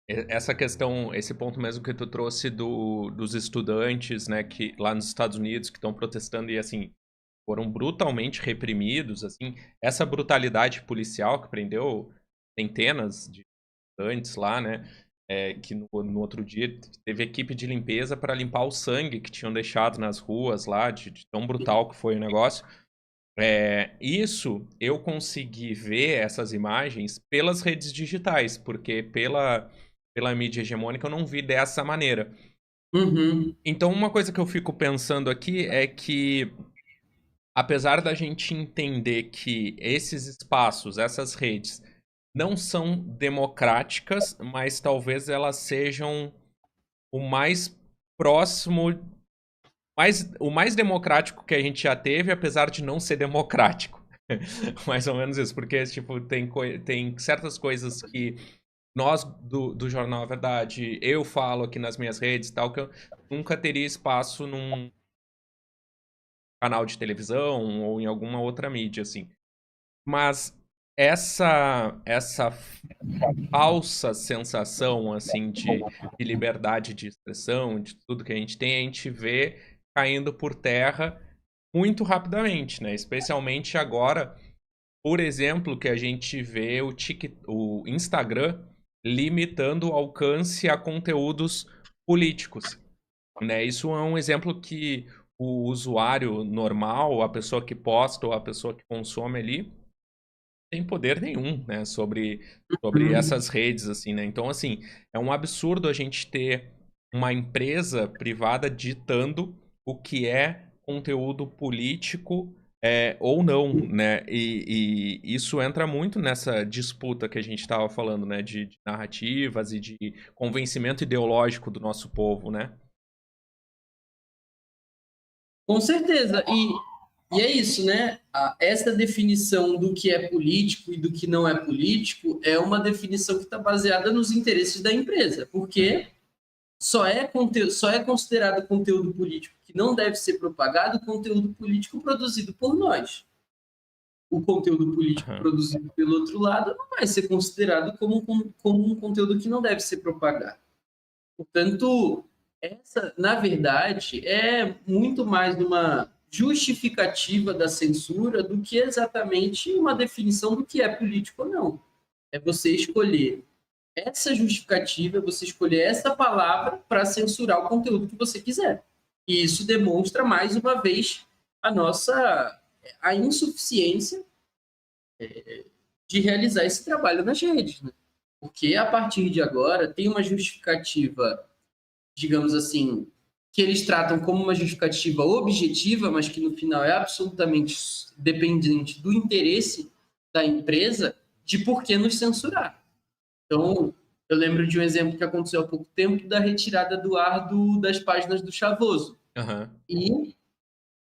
essa questão, esse ponto mesmo que tu trouxe dos estudantes, né, que lá nos Estados Unidos que estão protestando e assim foram brutalmente reprimidos, assim, essa brutalidade policial que prendeu centenas de estudantes lá, né, que no outro dia teve equipe de limpeza para limpar o sangue que tinham deixado nas ruas lá, de tão brutal que foi o negócio. Isso eu consegui ver essas imagens pelas redes digitais, porque pela mídia hegemônica eu não vi dessa maneira. Uhum. Então, uma coisa que eu fico pensando aqui é que, apesar da gente entender que esses espaços, essas redes, não são democráticas, mas talvez elas sejam o mais próximo, o mais democrático que a gente já teve, apesar de não ser democrático. Mais ou menos isso, porque, tipo, tem certas coisas que nós do Jornal A Verdade, eu falo aqui nas minhas redes e tal, que eu nunca teria espaço num canal de televisão ou em alguma outra mídia, assim. Mas essa falsa sensação, assim, de liberdade de expressão, de tudo que a gente vê caindo por terra muito rapidamente, né? Especialmente agora, por exemplo, que a gente vê o Instagram limitando o alcance a conteúdos políticos, né? Isso é um exemplo que o usuário normal, a pessoa que posta ou a pessoa que consome ali, tem poder nenhum, né, sobre Uhum. essas redes, assim, né? Então, assim, é um absurdo a gente ter uma empresa privada ditando o que é conteúdo político ou não, né? E isso entra muito nessa disputa que a gente estava falando, né? De narrativas e de convencimento ideológico do nosso povo, né? Com certeza. E é isso, né? Essa definição do que é político e do que não é político é uma definição que está baseada nos interesses da empresa, Uhum. porque só é considerado conteúdo político que não deve ser propagado conteúdo político produzido por nós. O conteúdo político Aham. produzido pelo outro lado não vai ser considerado como um conteúdo que não deve ser propagado. Portanto, essa, na verdade, é muito mais uma justificativa da censura do que exatamente uma definição do que é político ou não. É você escolher essa justificativa, você escolher essa palavra para censurar o conteúdo que você quiser. E isso demonstra, mais uma vez, a insuficiência de realizar esse trabalho nas redes. Né? Porque, a partir de agora, tem uma justificativa, digamos assim, que eles tratam como uma justificativa objetiva, mas que no final é absolutamente dependente do interesse da empresa de por que nos censurar. Então, eu lembro de um exemplo que aconteceu há pouco tempo da retirada do ar das páginas do Chavoso. Aham. E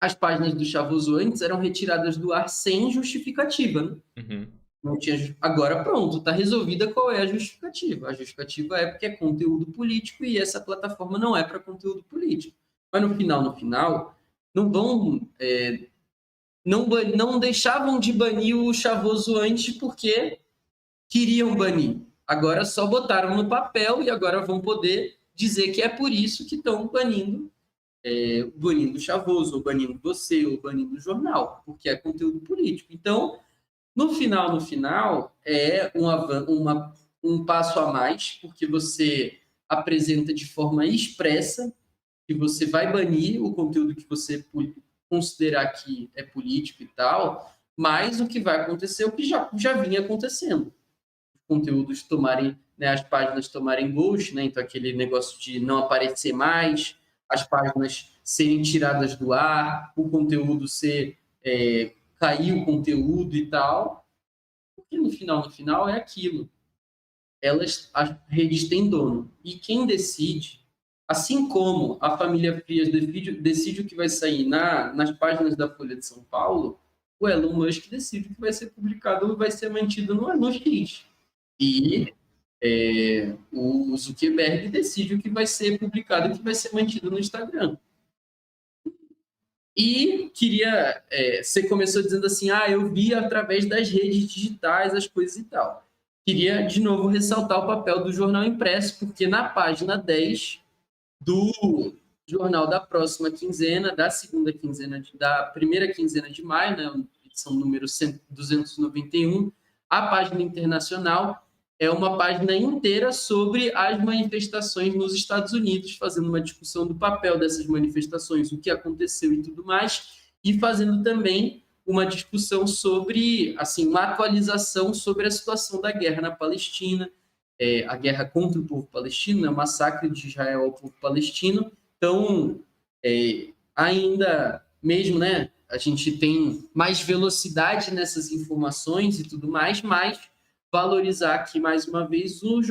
as páginas do Chavoso antes eram retiradas do ar sem justificativa. Né? Uhum. Não tinha. Agora pronto, está resolvida qual é a justificativa. A justificativa é porque é conteúdo político e essa plataforma não é para conteúdo político. Mas no final, não vão. Não deixavam de banir o Chavoso antes porque queriam banir. Agora só botaram no papel e agora vão poder dizer que é por isso que estão banindo o Chavoso, ou banindo você, ou banindo o jornal, porque é conteúdo político. Então, no final, é um passo a mais, porque você apresenta de forma expressa que você vai banir o conteúdo que você considerar que é político e tal, mas o que vai acontecer é o que já vinha acontecendo. Conteúdos tomarem, né, as páginas tomarem ghost, né, então aquele negócio de não aparecer mais, as páginas serem tiradas do ar, o conteúdo cair o conteúdo e tal, porque no final é aquilo. As redes têm dono. E quem decide, assim como a família Frias decide o que vai sair nas páginas da Folha de São Paulo, o Elon Musk decide o que vai ser publicado ou vai ser mantido no X. E o Zuckerberg decide o que vai ser publicado e o que vai ser mantido no Instagram. E você começou dizendo assim, eu vi através das redes digitais as coisas e tal. queria de novo ressaltar o papel do jornal impresso, porque na página 10 do jornal da próxima quinzena, da segunda quinzena, da primeira quinzena de maio, né, edição número 291, a página internacional é uma página inteira sobre as manifestações nos Estados Unidos, fazendo uma discussão do papel dessas manifestações, o que aconteceu e tudo mais, e fazendo também uma discussão sobre, assim, uma atualização sobre a situação da guerra na Palestina, a guerra contra o povo palestino, né, o massacre de Israel ao povo palestino. Então, ainda mesmo, né, a gente tem mais velocidade nessas informações e tudo mais, mas valorizar aqui mais uma vez o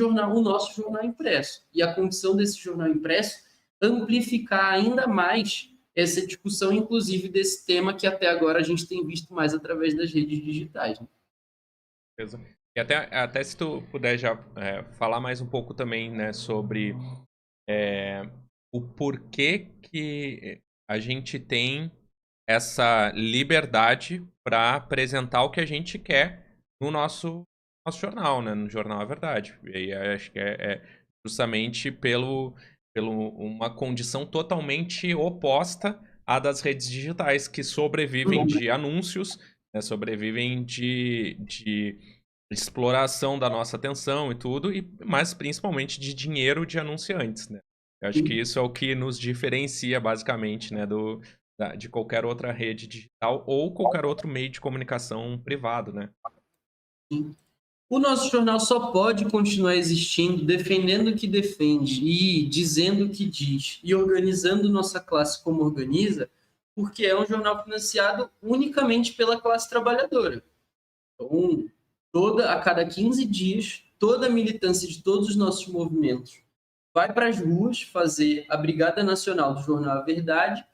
nosso jornal impresso e a condição desse jornal impresso amplificar ainda mais essa discussão, inclusive desse tema que até agora a gente tem visto mais através das redes digitais. Né? E até se tu puder já falar mais um pouco também, né, sobre o porquê que a gente tem essa liberdade para apresentar o que a gente quer no nosso jornal, né, no Jornal A Verdade. E aí acho que é justamente pelo uma condição totalmente oposta à das redes digitais, que sobrevivem de anúncios, né, sobrevivem de exploração da nossa atenção e tudo, mas principalmente de dinheiro de anunciantes, né? Eu acho que isso é o que nos diferencia basicamente, né, de qualquer outra rede digital ou qualquer outro meio de comunicação privado, né? Sim. O nosso jornal só pode continuar existindo, defendendo o que defende e dizendo o que diz e organizando nossa classe como organiza, porque é um jornal financiado unicamente pela classe trabalhadora. Então, a cada 15 dias, toda a militância de todos os nossos movimentos vai para as ruas fazer a Brigada Nacional do Jornal A Verdade,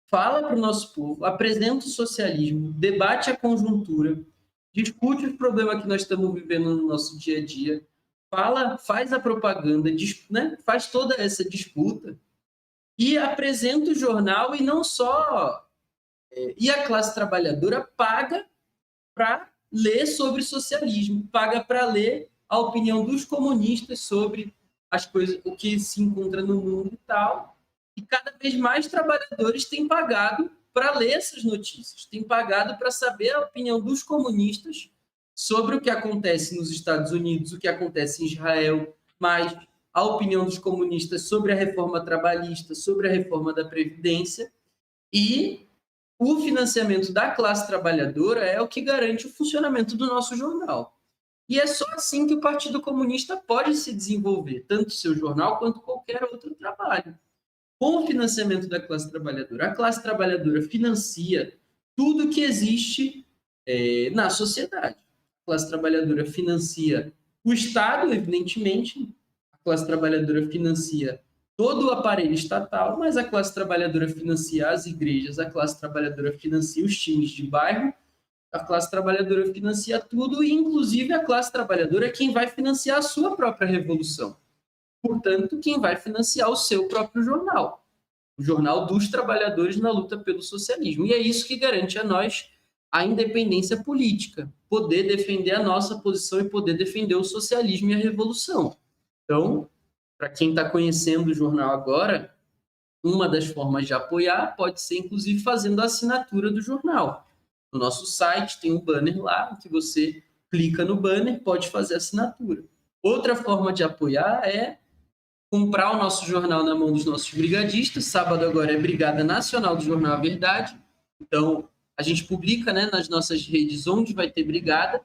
fala para o nosso povo, apresenta o socialismo, debate a conjuntura, discute os problemas que nós estamos vivendo no nosso dia a dia, faz a propaganda, né, faz toda essa disputa e apresenta o jornal e não só... E a classe trabalhadora paga para ler sobre socialismo, paga para ler a opinião dos comunistas sobre as coisas, o que se encontra no mundo e tal. E cada vez mais trabalhadores têm pagado para ler essas notícias, têm pagado para saber a opinião dos comunistas sobre o que acontece nos Estados Unidos, o que acontece em Israel, mas a opinião dos comunistas sobre a reforma trabalhista, sobre a reforma da Previdência, e o financiamento da classe trabalhadora é o que garante o funcionamento do nosso jornal. E é só assim que o Partido Comunista pode se desenvolver, tanto seu jornal quanto qualquer outro trabalho. Com o financiamento da classe trabalhadora, a classe trabalhadora financia tudo que existe na sociedade. A classe trabalhadora financia o Estado, evidentemente, a classe trabalhadora financia todo o aparelho estatal, mas a classe trabalhadora financia as igrejas, a classe trabalhadora financia os times de bairro, a classe trabalhadora financia tudo e, inclusive, a classe trabalhadora é quem vai financiar a sua própria revolução. Portanto, quem vai financiar o seu próprio jornal, o jornal dos trabalhadores na luta pelo socialismo. E é isso que garante a nós a independência política, poder defender a nossa posição e poder defender o socialismo e a revolução. Então, para quem está conhecendo o jornal agora, uma das formas de apoiar pode ser, inclusive, fazendo a assinatura do jornal. No nosso site tem um banner lá, que você clica no banner, pode fazer a assinatura. Outra forma de apoiar é comprar o nosso jornal na mão dos nossos brigadistas. Sábado agora é Brigada Nacional do Jornal A Verdade. Então, a gente publica, né, nas nossas redes onde vai ter brigada,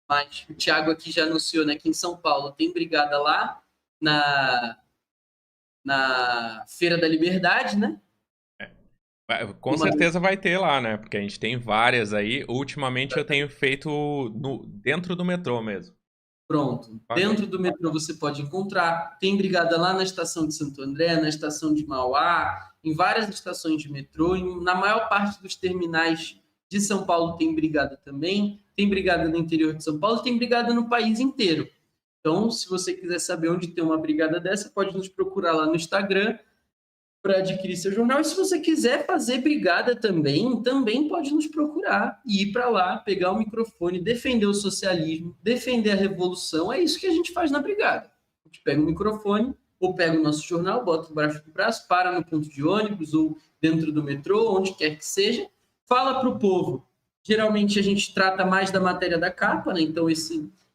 mas o Thiago aqui já anunciou, né, que em São Paulo tem brigada lá na Feira da Liberdade, né? Com certeza vai ter lá, né? Porque a gente tem várias aí. Ultimamente eu tenho feito dentro do metrô mesmo. Pronto. Dentro do metrô você pode encontrar. Tem brigada lá na estação de Santo André, na estação de Mauá, em várias estações de metrô. Na maior parte dos terminais de São Paulo tem brigada também. Tem brigada no interior de São Paulo, tem brigada no país inteiro. Então, se você quiser saber onde tem uma brigada dessa, pode nos procurar lá no Instagram para adquirir seu jornal. E se você quiser fazer brigada também, também pode nos procurar e ir para lá, pegar o microfone, defender o socialismo, defender a revolução. É isso que a gente faz na brigada. A gente pega o microfone ou pega o nosso jornal, bota embaixo do braço, para no ponto de ônibus ou dentro do metrô, onde quer que seja, fala para o povo. Geralmente a gente trata mais da matéria da capa, né? Então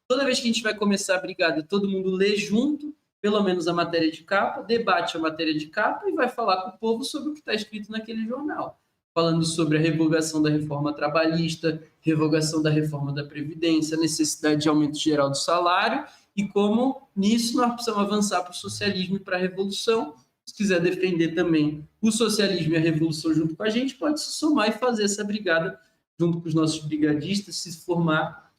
toda vez que a gente vai começar a brigada, todo mundo lê junto, pelo menos a matéria de capa, debate a matéria de capa e vai falar com o povo sobre o que está escrito naquele jornal. Falando sobre a revogação da reforma trabalhista, revogação da reforma da Previdência, necessidade de aumento geral do salário e como nisso nós precisamos avançar para o socialismo e para a revolução. Se quiser defender também o socialismo e a revolução junto com a gente, pode se somar e fazer essa brigada junto com os nossos brigadistas, se formar,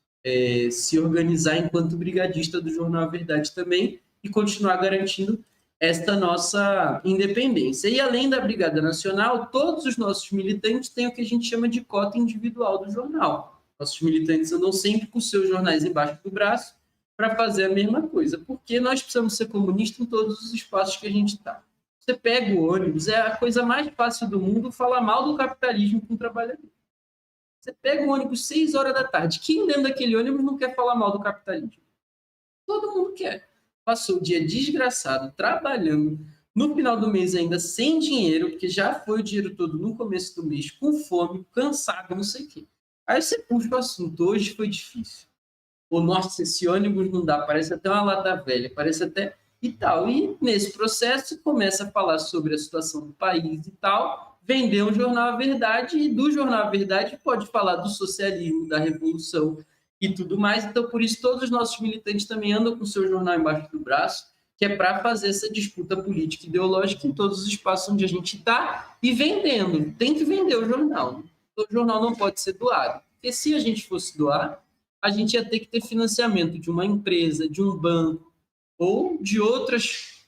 se organizar enquanto brigadista do Jornal A Verdade também e continuar garantindo esta nossa independência. E além da Brigada Nacional, todos os nossos militantes têm o que a gente chama de cota individual do jornal. Nossos militantes andam sempre com seus jornais embaixo do braço para fazer a mesma coisa, porque nós precisamos ser comunistas em todos os espaços que a gente está. Você pega o ônibus, é a coisa mais fácil do mundo falar mal do capitalismo com o trabalhador. Você pega o ônibus 6 horas da tarde, quem dentro daquele ônibus não quer falar mal do capitalismo? Todo mundo quer. Passou o dia desgraçado, trabalhando, no final do mês ainda sem dinheiro, porque já foi o dinheiro todo no começo do mês, com fome, cansado, não sei o quê. Aí você puxa o assunto, hoje foi difícil. Ou, nossa, esse ônibus não dá, parece até uma lata velha, parece até e tal. E nesse processo começa a falar sobre a situação do país e tal, vender um jornal A Verdade, e do jornal A Verdade pode falar do socialismo, da revolução, e tudo mais. Então, por isso, todos os nossos militantes também andam com o seu jornal embaixo do braço, que é para fazer essa disputa política e ideológica em todos os espaços onde a gente está e vendendo. Tem que vender o jornal. O jornal não pode ser doado. Porque se a gente fosse doar, a gente ia ter que ter financiamento de uma empresa, de um banco, ou de outras,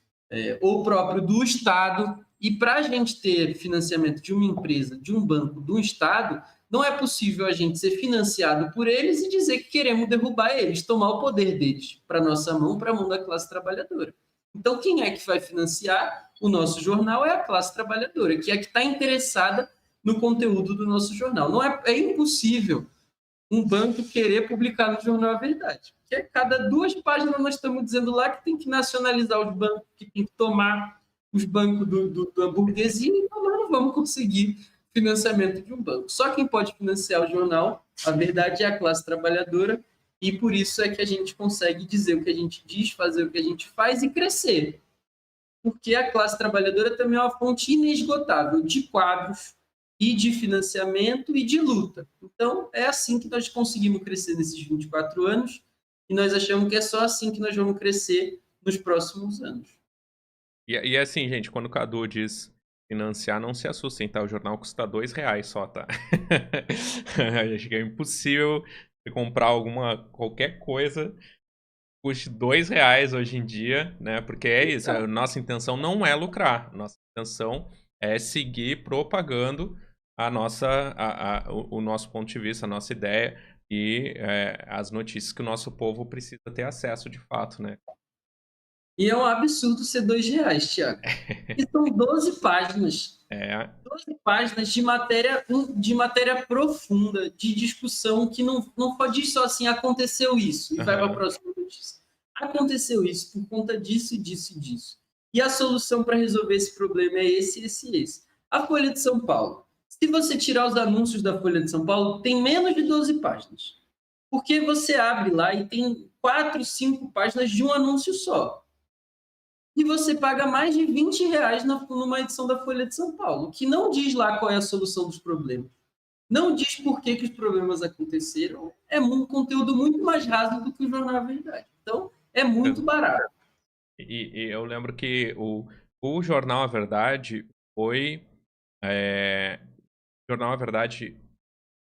ou próprio do Estado. E para a gente ter financiamento de uma empresa, de um banco, do Estado, não é possível a gente ser financiado por eles e dizer que queremos derrubar eles, tomar o poder deles para nossa mão, para a mão da classe trabalhadora. Então, quem é que vai financiar o nosso jornal é a classe trabalhadora, que é que está interessada no conteúdo do nosso jornal. Não é impossível um banco querer publicar no Jornal A Verdade. Porque a cada 2 páginas nós estamos dizendo lá que tem que nacionalizar os bancos, que tem que tomar os bancos da burguesia, então nós não vamos conseguir financiamento de um banco. Só quem pode financiar o jornal, a verdade, é a classe trabalhadora, e por isso é que a gente consegue dizer o que a gente diz, fazer o que a gente faz e crescer. Porque a classe trabalhadora também é uma fonte inesgotável de quadros e de financiamento e de luta. Então, é assim que nós conseguimos crescer nesses 24 anos, e nós achamos que é só assim que nós vamos crescer nos próximos anos. E assim, gente, quando o Cadu diz financiar, não se assustem, tá? O jornal custa R$ 2 só, tá? Acho que é impossível você comprar qualquer coisa custe R$ 2 hoje em dia, né? Porque é isso, a nossa intenção não é lucrar, nossa intenção é seguir propagando o nosso ponto de vista, a nossa ideia e as notícias que o nosso povo precisa ter acesso de fato, né? E é um absurdo ser R$ 2, Thiago. E são 12 páginas. 12 páginas de matéria profunda, de discussão, que não pode só assim, aconteceu isso, e vai para a próxima notícia. Aconteceu isso por conta disso, disso e disso. E a solução para resolver esse problema é esse. A Folha de São Paulo. Se você tirar os anúncios da Folha de São Paulo, tem menos de 12 páginas. Porque você abre lá e tem 4, 5 páginas de um anúncio só. E você paga mais de R$ 20 numa edição da Folha de São Paulo, que não diz lá qual é a solução dos problemas. Não diz por que os problemas aconteceram. É um conteúdo muito mais raso do que o Jornal A Verdade. Então, é muito barato. E eu lembro que o Jornal A Verdade foi... o Jornal A Verdade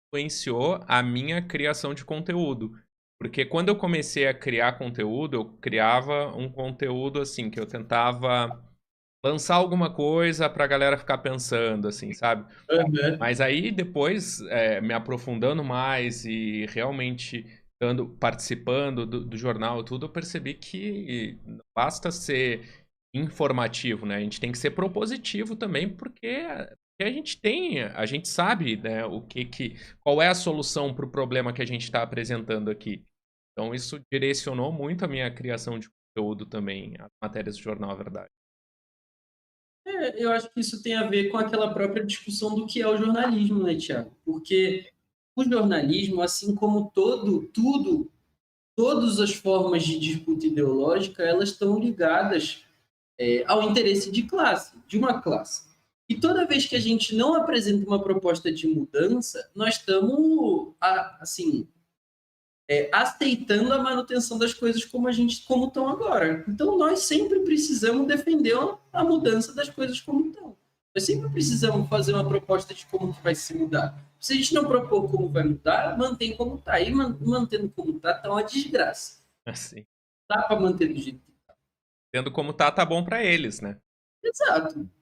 influenciou a minha criação de conteúdo. Porque quando eu comecei a criar conteúdo, eu criava um conteúdo assim, que eu tentava lançar alguma coisa pra galera ficar pensando, assim, sabe? Mas aí depois, me aprofundando mais e realmente participando do jornal e tudo, eu percebi que não basta ser informativo, né? A gente tem que ser propositivo também, porque a gente sabe, né, qual é a solução para o problema que a gente está apresentando aqui. Então isso direcionou muito a minha criação de conteúdo também, as matérias do jornal, a verdade. Eu acho que isso tem a ver com aquela própria discussão do que é o jornalismo, né, Tiago? Porque o jornalismo, assim como todas as formas de disputa ideológica, elas estão ligadas ao interesse de classe, de uma classe. E toda vez que a gente não apresenta uma proposta de mudança, nós estamos, assim, aceitando a manutenção das coisas como estão agora. Então, nós sempre precisamos defender a mudança das coisas como estão. Nós sempre precisamos fazer uma proposta de como que vai se mudar. Se a gente não propor como vai mudar, mantém como está. E mantendo como está uma desgraça. Assim. Dá para manter do jeito que está. Tendo como tá bom para eles, né? Exato.